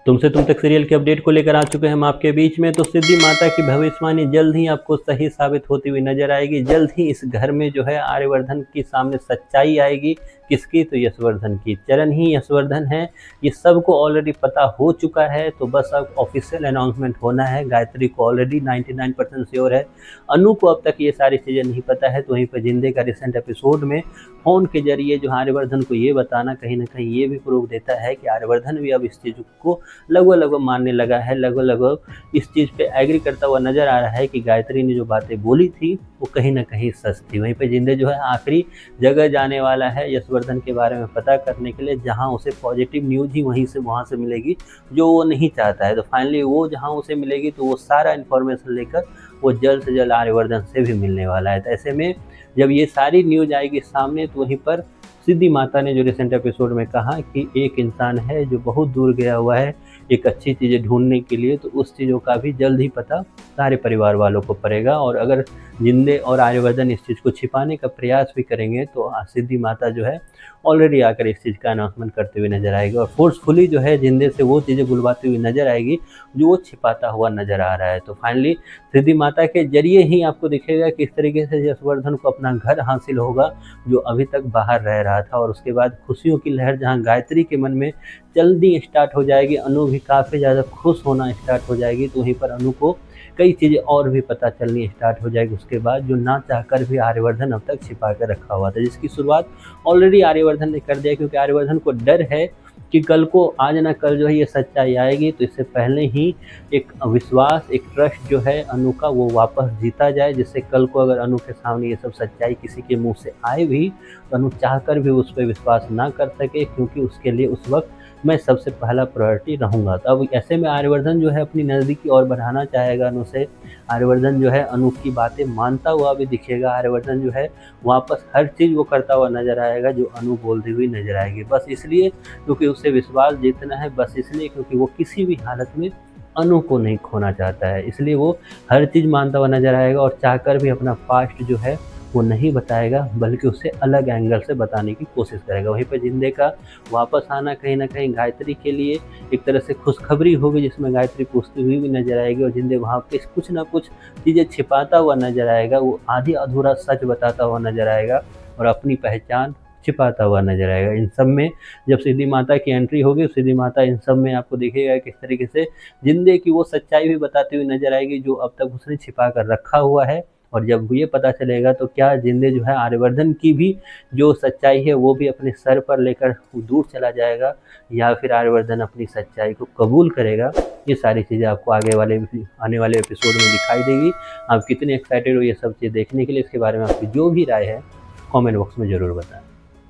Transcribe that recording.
तुमसे तुम तक सीरियल के अपडेट को लेकर आ चुके हैं हम आपके बीच में। तो सिद्धि माता की भविष्यवाणी जल्द ही आपको सही साबित होती हुई नजर आएगी। जल्द ही इस घर में जो है आर्यवर्धन की सामने सच्चाई आएगी। किसकी? तो यशवर्धन की। चरण ही यशवर्धन है, ये सबको ऑलरेडी पता हो चुका है। तो बस अब ऑफिशियल अनाउंसमेंट होना है। गायत्री को ऑलरेडी 99% श्योर है। अनु को अब तक ये सारी चीज़ें नहीं पता है। तो वहीं पर जिंदे का रिसेंट एपिसोड में फोन के जरिए जो आर्यवर्धन को ये बताना कहीं ना कहीं ये भी प्रूव देता है कि आर्यवर्धन भी अब इस चीज़ को लगभग मानने लगा है, लगभग इस चीज़ पे एग्री करता हुआ नजर आ रहा है कि गायत्री ने जो बातें बोली थी वो कहीं ना कहीं सच थी। वहीं पे जिंदे जो है आखिरी जगह जाने वाला है यशवर्धन के बारे में पता करने के लिए, जहां उसे पॉजिटिव न्यूज ही वहां से मिलेगी जो वो नहीं चाहता है। तो फाइनली वो जहां उसे मिलेगी तो वो सारा इन्फॉर्मेशन लेकर वो जल्द से जल्द आर्यवर्धन से भी मिलने वाला है। तो ऐसे में जब ये सारी न्यूज आएगी सामने तो वहीं पर सिद्धि माता ने जो रिसेंट एपिसोड में कहा कि एक इंसान है जो बहुत दूर गया हुआ है एक अच्छी चीज़ें ढूंढने के लिए, तो उस चीज़ों का भी जल्द ही पता सारे परिवार वालों को पड़ेगा। और अगर जिंदे और आर्यवर्धन इस चीज़ को छिपाने का प्रयास भी करेंगे तो सिद्धि माता जो है ऑलरेडी आकर इस चीज़ का अनाउंसमेंट करते हुए नजर आएगी और फोर्सफुली जो है जिंदे से वो चीज़ें बुलवाती हुई नजर आएगी जो वो छिपाता हुआ नजर आ रहा है। तो फाइनली सिद्धि माता के जरिए ही आपको दिखेगा किस तरीके से यशवर्धन को अपना घर हासिल होगा जो अभी तक बाहर रह रहा था। और उसके बाद खुशियों की लहर जहाँ गायत्री के मन में जल्दी स्टार्ट हो जाएगी, अनु भी काफ़ी ज़्यादा खुश होना स्टार्ट हो जाएगी। तो वहीं पर अनु को कई चीज़ें और भी पता चलनी स्टार्ट हो जाएगी उसके बाद, जो ना चाहकर भी आर्यवर्धन अब तक छिपा कर रखा हुआ था, जिसकी शुरुआत ऑलरेडी आर्यवर्धन ने कर दिया। क्योंकि आर्यवर्धन को डर है कि कल को आज ना कल जो है ये सच्चाई आएगी, तो इससे पहले ही एक विश्वास, एक ट्रस्ट जो है अनु का वो वापस जीता जाए, जिससे कल को अगर अनु के सामने ये सब सच्चाई किसी के मुंह से आए भी तो अनु चाहकर भी उस पर विश्वास ना कर सके, क्योंकि उसके लिए उस वक्त मैं सबसे पहला प्रायोरिटी रहूँगा। तो अब ऐसे में आर्यवर्धन जो है अपनी नज़दीकी और बढ़ाना चाहेगा अनु से। आर्यवर्धन जो है अनु की बातें मानता हुआ भी दिखेगा। आर्यवर्धन जो है वापस हर चीज़ वो करता हुआ नजर आएगा जो अनु बोलती हुई नजर आएगी, बस इसलिए क्योंकि उसे विश्वास जीतना है, बस इसलिए क्योंकि वो किसी भी हालत में अनु को नहीं खोना चाहता है। इसलिए वो हर चीज़ मानता हुआ नजर आएगा और चाहकर भी अपना पास्ट जो है वो नहीं बताएगा, बल्कि उसे अलग एंगल से बताने की कोशिश करेगा। वहीं पर जिंदे का वापस आना कहीं ना कहीं गायत्री के लिए एक तरह से खुशखबरी होगी, जिसमें गायत्री पूछती हुई भी नजर आएगी और जिंदे वहाँ पे कुछ ना कुछ चीज़ें छिपाता हुआ नजर आएगा। वो आधी अधूरा सच बताता हुआ नजर आएगा और अपनी पहचान छिपाता हुआ नजर आएगा। इन सब में जब सिद्धि माता की एंट्री होगी, सिद्धि माता इन सब में आपको दिखेगा किस तरीके से जिंदे की वो सच्चाई भी बताती हुई नजर आएगी जो अब तक उसने छिपा कर रखा हुआ है। और जब ये पता चलेगा तो क्या जिंदे जो है आर्यवर्धन की भी जो सच्चाई है वो भी अपने सर पर लेकर दूर चला जाएगा, या फिर आर्यवर्धन अपनी सच्चाई को कबूल करेगा। ये सारी चीज़ें आपको आने वाले एपिसोड में दिखाई देगी। आप कितने एक्साइटेड हो ये सब चीज़ देखने के लिए, इसके बारे में आपकी जो भी राय है कमेंट बॉक्स में ज़रूर बताएं।